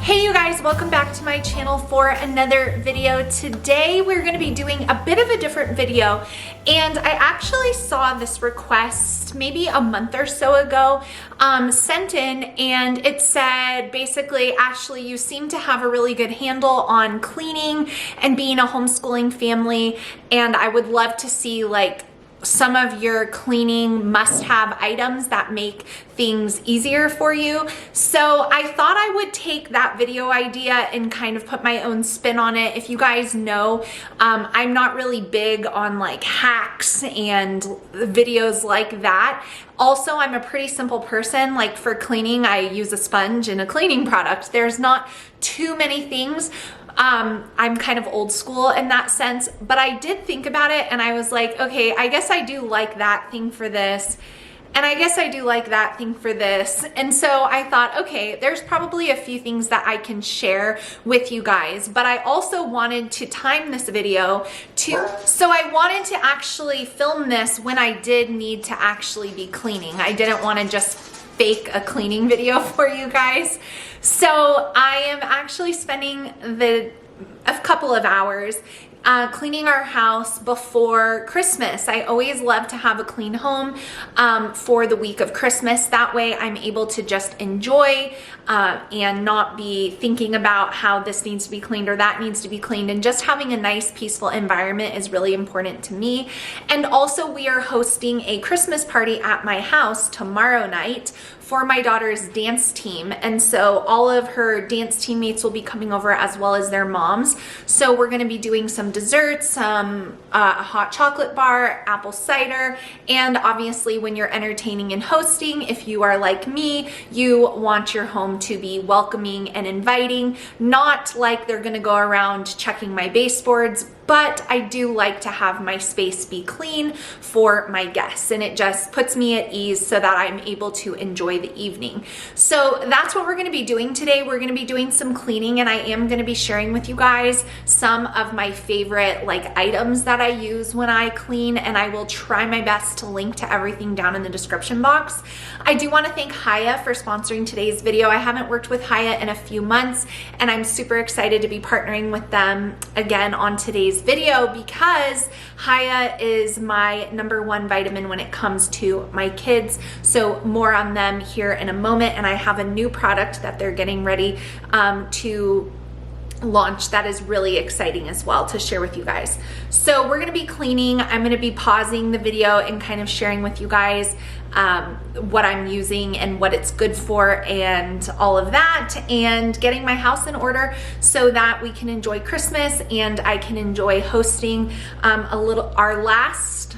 Hey you guys, welcome back to my channel for another video. Today we're going to be doing a bit of a different video, and I actually saw this request maybe a month or so ago sent in, and it said basically, Ashley, you seem to have a really good handle on cleaning and being a homeschooling family, and I would love to see like some of your cleaning must-have items that make things easier for you. So I thought I would take that video idea and kind of put my own spin on it. If you guys know, I'm not really big on like hacks and videos like that. Also, I'm a pretty simple person. Like for cleaning, I use a sponge and a cleaning product. There's not too many things. I'm kind of old school in that sense, but I did think about it and I was like, okay, I guess I do like that thing for this. And I guess I do like that thing for this. And so I thought, okay, there's probably a few things that I can share with you guys, but I also wanted to time this video so I wanted to actually film this when I did need to actually be cleaning. I didn't want to just fake a cleaning video for you guys. So I am actually spending a couple of hours cleaning our house before Christmas. I always love to have a clean home for the week of Christmas. That way I'm able to just enjoy and not be thinking about how this needs to be cleaned or that needs to be cleaned, and just having a nice peaceful environment is really important to me. And also we are hosting a Christmas party at my house tomorrow night for my daughter's dance team, and so all of her dance teammates will be coming over as well as their moms. So we're going to be doing some desserts, some a hot chocolate bar, apple cider, and obviously when you're entertaining and hosting, if you are like me, you want your home to be welcoming and inviting, not like they're going to go around checking my baseboards, but I do like to have my space be clean for my guests, and it just puts me at ease so that I'm able to enjoy the evening. So that's what we're going to be doing today. We're going to be doing some cleaning, and I am going to be sharing with you guys some of my favorite like items that I use when I clean, and I will try my best to link to everything down in the description box. I do want to thank Hiya for sponsoring today's video. I haven't worked with Hiya in a few months, and I'm super excited to be partnering with them again on today's video because Hiya is my #1 vitamin when it comes to my kids. So more on them here in a moment, and I have a new product that they're getting ready to launch that is really exciting as well to share with you guys. So we're going to be cleaning. I'm going to be pausing the video and kind of sharing with you guys what I'm using and what it's good for and all of that, and getting my house in order so that we can enjoy Christmas and I can enjoy hosting our last,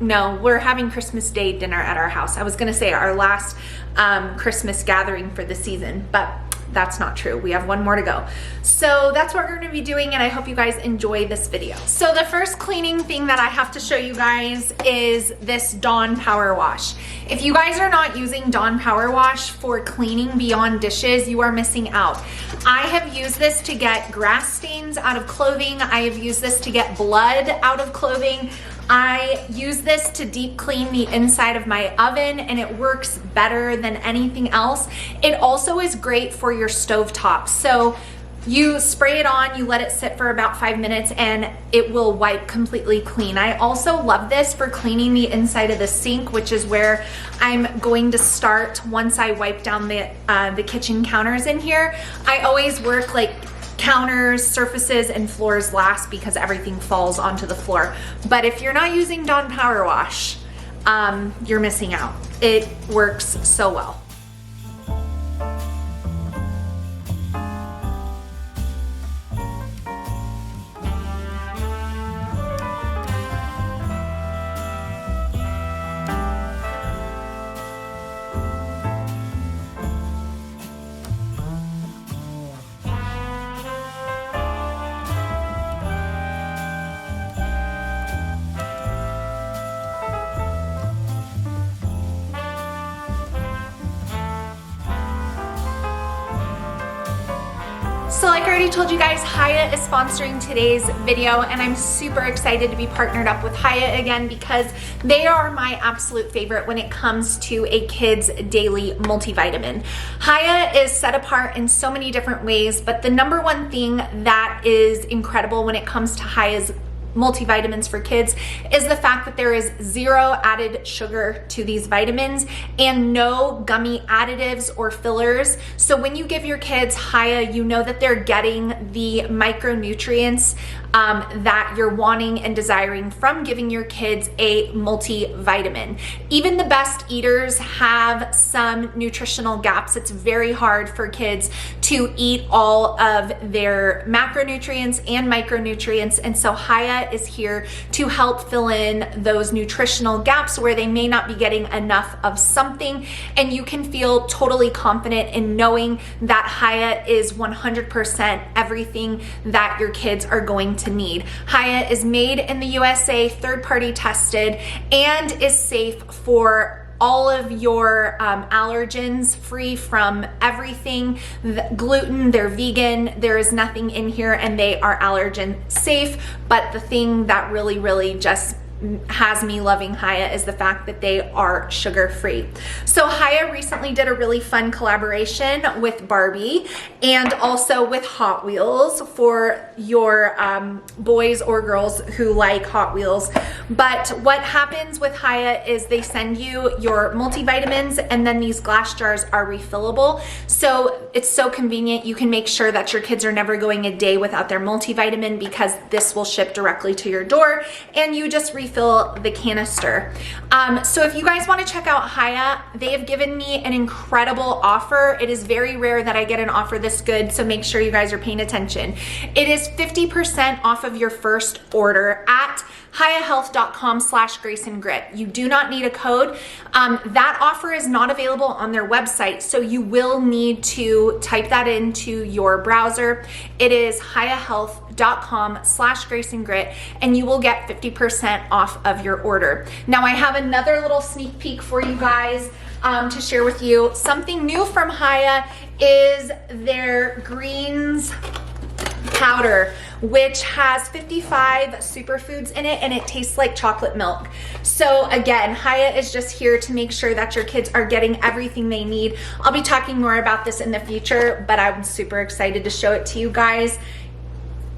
we're having Christmas Day dinner at our house. I was gonna say our last Christmas gathering for the season, but that's not true. We have one more to go. So that's what we're going to be doing, and I hope you guys enjoy this video. So the first cleaning thing that I have to show you guys is this Dawn Power Wash. If you guys are not using Dawn Power Wash for cleaning beyond dishes, you are missing out. I have used this to get grass stains out of clothing. I have used this to get blood out of clothing. I use this to deep clean the inside of my oven, and it works better than anything else. It also is great for your stovetop. So you spray it on, you let it sit for about 5 minutes, and it will wipe completely clean. I also love this for cleaning the inside of the sink, which is where I'm going to start once I wipe down the kitchen counters in here. I always work like counters, surfaces, and floors last because everything falls onto the floor. But if you're not using Dawn Power Wash, you're missing out. It works so well. I already told you guys, Hiya is sponsoring today's video, and I'm super excited to be partnered up with Hiya again because they are my absolute favorite when it comes to a kid's daily multivitamin. Hiya is set apart in so many different ways, but the number one thing that is incredible when it comes to Hiya's multivitamins for kids is the fact that there is zero added sugar to these vitamins and no gummy additives or fillers. So when you give your kids Hiya, you know that they're getting the micronutrients that you're wanting and desiring from giving your kids a multivitamin. Even the best eaters have some nutritional gaps. It's very hard for kids to eat all of their macronutrients and micronutrients, and so Hiya is here to help fill in those nutritional gaps where they may not be getting enough of something, and you can feel totally confident in knowing that Hiya is 100% everything that your kids are going to need. Hiya is made in the USA, third-party tested, and is safe for all of your allergens, free from everything. Gluten, they're vegan, there is nothing in here, and they are allergen safe. But the thing that really just has me loving Hiya is the fact that they are sugar free. So Hiya recently did a really fun collaboration with Barbie and also with Hot Wheels for your boys or girls who like Hot Wheels. But what happens with Hiya is they send you your multivitamins, and then these glass jars are refillable. So it's so convenient. You can make sure that your kids are never going a day without their multivitamin because this will ship directly to your door, and you just refill the canister. So if you guys want to check out Hiya, they have given me an incredible offer. It is very rare that I get an offer this good, so make sure you guys are paying attention. It is 50% off of your first order at hiyahealth.com/graceandgrit. You do not need a code. That offer is not available on their website, so you will need to type that into your browser. It is hiyahealth.com/graceandgrit, and you will get 50% off of your order. Now I have another little sneak peek for you guys to share with you. Something new from Hiya is their greens powder, which has 55 superfoods in it, and it tastes like chocolate milk. So again, Hiya is just here to make sure that your kids are getting everything they need. I'll be talking more about this in the future, but I'm super excited to show it to you guys.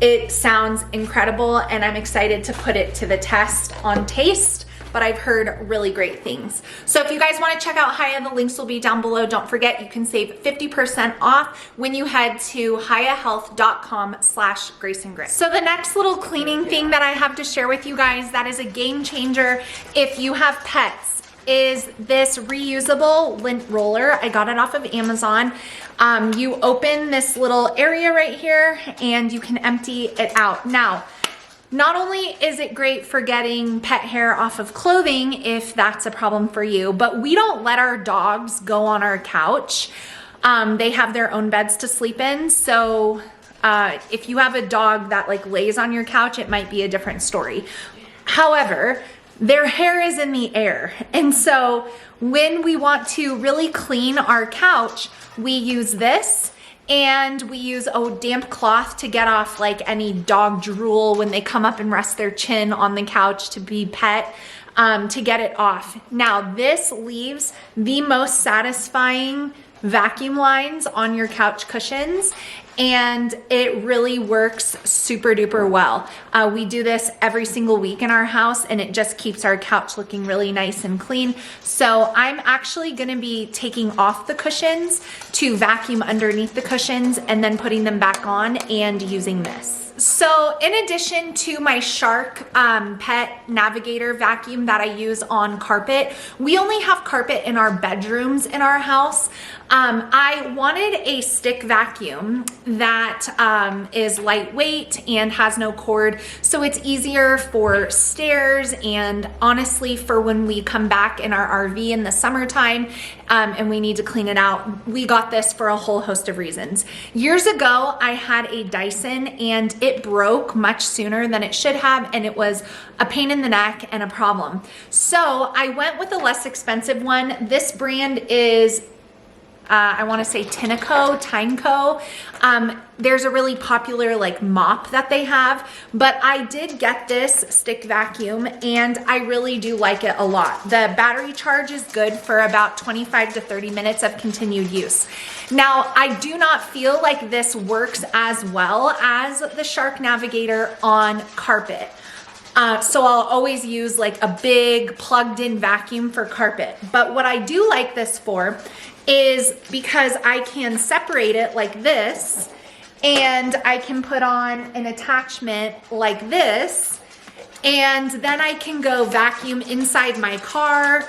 It sounds incredible, and I'm excited to put it to the test on taste, but I've heard really great things. So if you guys want to check out Hiya, the links will be down below. Don't forget, you can save 50% off when you head to hiyahealth.com/graceandgrit. So the next little cleaning thing that I have to share with you guys that is a game changer if you have pets is this reusable lint roller. I got it off of Amazon. You open this little area right here and you can empty it out. Now, not only is it great for getting pet hair off of clothing if that's a problem for you, but we don't let our dogs go on our couch. They have their own beds to sleep in. So if you have a dog that like lays on your couch, it might be a different story. However, their hair is in the air. And so when we want to really clean our couch, we use this. And we use a damp cloth to get off like any dog drool when they come up and rest their chin on the couch to be pet, to get it off. Now this leaves the most satisfying vacuum lines on your couch cushions, and it really works super duper well. We do this every single week in our house, and it just keeps our couch looking really nice and clean. So I'm actually gonna be taking off the cushions to vacuum underneath the cushions and then putting them back on and using this. So in addition to my Shark Pet Navigator vacuum that I use on carpet, we only have carpet in our bedrooms in our house. I wanted a stick vacuum that is lightweight and has no cord, so it's easier for stairs and honestly for when we come back in our RV in the summertime and we need to clean it out. We got this for a whole host of reasons. Years ago, I had a Dyson and it broke much sooner than it should have, and it was a pain in the neck and a problem. So I went with a less expensive one. This brand is I want to say Tyneco. There's a really popular like mop that they have, but I did get this stick vacuum and I really do like it a lot. The battery charge is good for about 25 to 30 minutes of continued use. Now, I do not feel like this works as well as the Shark Navigator on carpet. So I'll always use like a big plugged in vacuum for carpet. But what I do like this for is because I can separate it like this, and I can put on an attachment like this, and then I can go vacuum inside my car,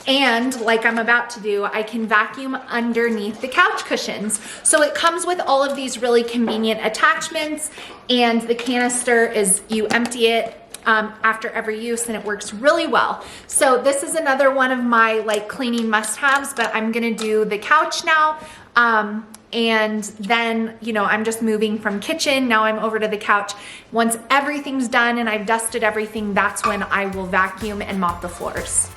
and like I'm about to do, I can vacuum underneath the couch cushions. So it comes with all of these really convenient attachments, and the canister is, you empty it after every use, and it works really well. So this is another one of my like cleaning must-haves, but I'm gonna do the couch now. And then, you know, I'm just moving from kitchen. Now I'm over to the couch. Once everything's done and I've dusted everything, that's when I will vacuum and mop the floors.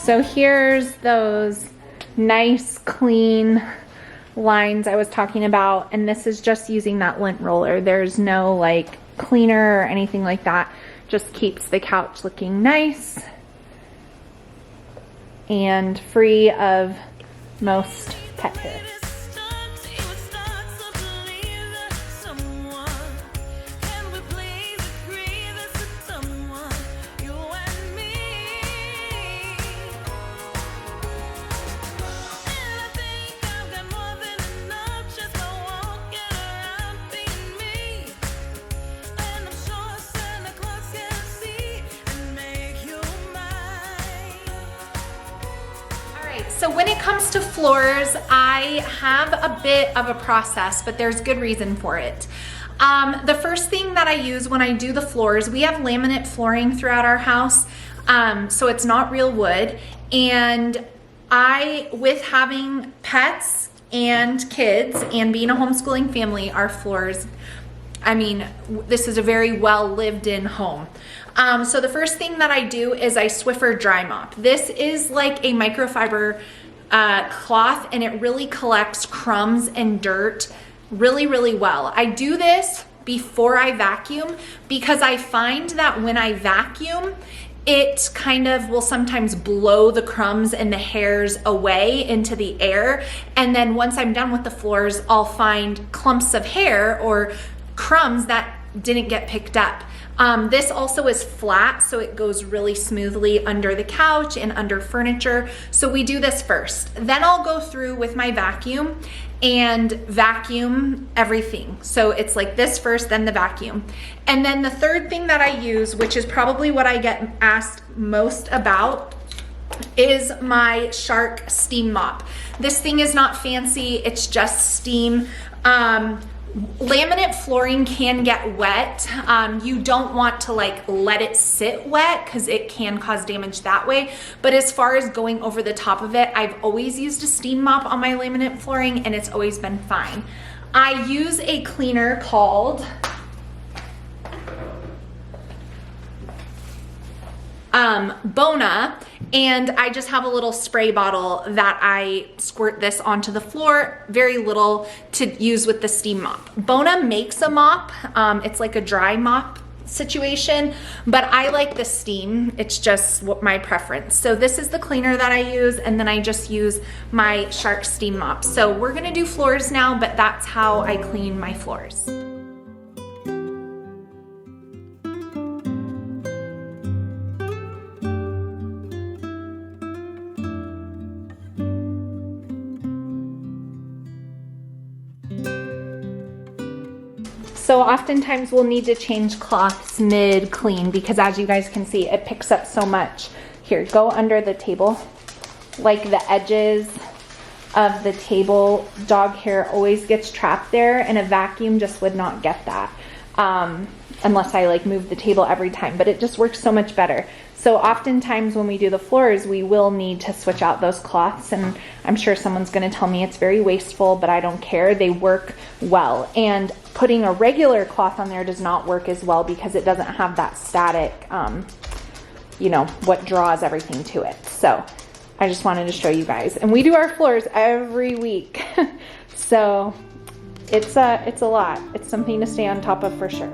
So here's those nice clean lines I was talking about, and this is just using that lint roller. There's no like cleaner or anything like that. Just keeps the couch looking nice and free of most pet hair. So when it comes to floors, I have a bit of a process, but there's good reason for it. The first thing that I use when I do the floors, we have laminate flooring throughout our house, so it's not real wood. And with having pets and kids and being a homeschooling family, our floors, I mean, this is a very well lived in home. So the first thing that I do is I Swiffer dry mop. This is like a microfiber cloth, and it really collects crumbs and dirt really, really well. I do this before I vacuum because I find that when I vacuum, it kind of will sometimes blow the crumbs and the hairs away into the air. And then once I'm done with the floors, I'll find clumps of hair or crumbs that didn't get picked up. This also is flat, so it goes really smoothly under the couch and under furniture. So we do this first. Then I'll go through with my vacuum and vacuum everything. So it's like this first, then the vacuum. And then the third thing that I use, which is probably what I get asked most about, is my Shark steam mop. This thing is not fancy, it's just steam. Laminate flooring can get wet. You don't want to like let it sit wet because it can cause damage that way. But as far as going over the top of it, I've always used a steam mop on my laminate flooring and it's always been fine. I use a cleaner called Bona, and I just have a little spray bottle that I squirt this onto the floor, very little to use with the steam mop. Bona makes a mop, it's like a dry mop situation, but I like the steam, it's just what my preference. So this is the cleaner that I use, and then I just use my Shark steam mop. So we're gonna do floors now, but that's how I clean my floors. So oftentimes we'll need to change cloths mid-clean because as you guys can see, it picks up so much. Here, go under the table. Like the edges of the table, dog hair always gets trapped there, and a vacuum just would not get that. Unless I like move the table every time, but it just works so much better. So oftentimes when we do the floors, we will need to switch out those cloths, and I'm sure someone's gonna tell me it's very wasteful, but I don't care. They work well. And putting a regular cloth on there does not work as well because it doesn't have that static, you know, what draws everything to it. So I just wanted to show you guys. And we do our floors every week. So it's a lot. It's something to stay on top of for sure.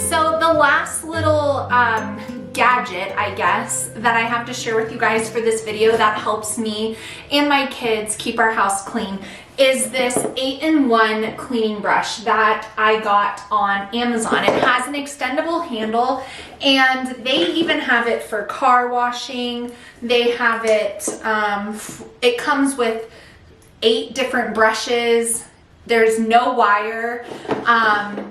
So the last little gadget, I guess, that I have to share with you guys for this video that helps me and my kids keep our house clean is this 8-in-1 cleaning brush that I got on Amazon. It has an extendable handle and they even have it for car washing. They have it, it comes with 8 different brushes. There's no wire,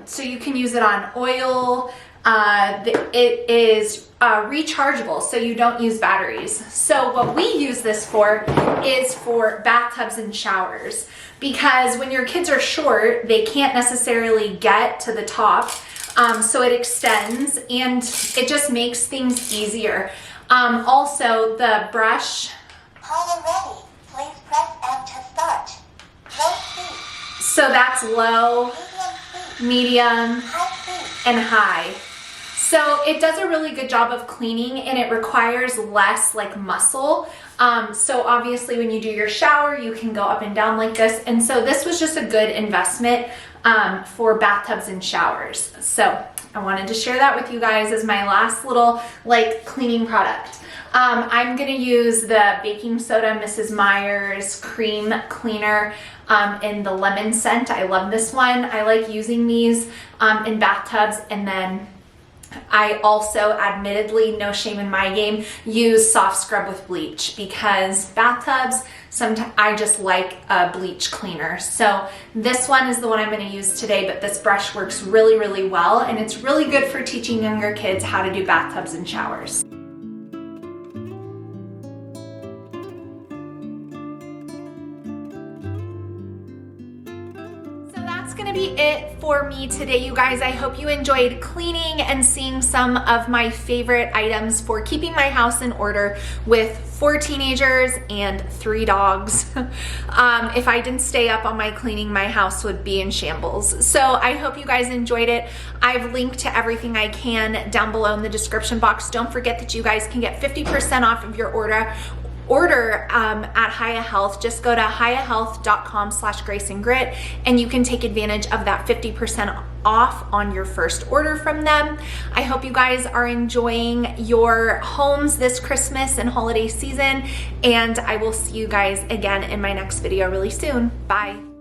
so you can use it on oil. It is rechargeable, so you don't use batteries. So what we use this for is for bathtubs and showers, because when your kids are short, they can't necessarily get to the top, so it extends and it just makes things easier. Also, the brush. When ready, please press M to start. Low speed. So that's low, medium, and high. So it does a really good job of cleaning and it requires less like muscle. So obviously when you do your shower, you can go up and down like this. And so this was just a good investment for bathtubs and showers. So I wanted to share that with you guys as my last little like cleaning product. I'm gonna use the baking soda Mrs. Meyer's cream cleaner in the lemon scent. I love this one. I like using these in bathtubs, and then I also, admittedly, no shame in my game, use soft scrub with bleach because bathtubs, sometimes I just like a bleach cleaner. So this one is the one I'm going to use today, but this brush works really, really well, and it's really good for teaching younger kids how to do bathtubs and showers. Gonna be it for me today, you guys. I hope you enjoyed cleaning and seeing some of my favorite items for keeping my house in order with 4 teenagers and 3 dogs. If I didn't stay up on my cleaning, my house would be in shambles. So I hope you guys enjoyed it. I've linked to everything I can down below in the description box. Don't forget that you guys can get 50% off of your order at Hiya Health. Just go to hiyahealth.com/graceandgrit and you can take advantage of that 50% off on your first order from them. I hope you guys are enjoying your homes this Christmas and holiday season, and I will see you guys again in my next video really soon. Bye.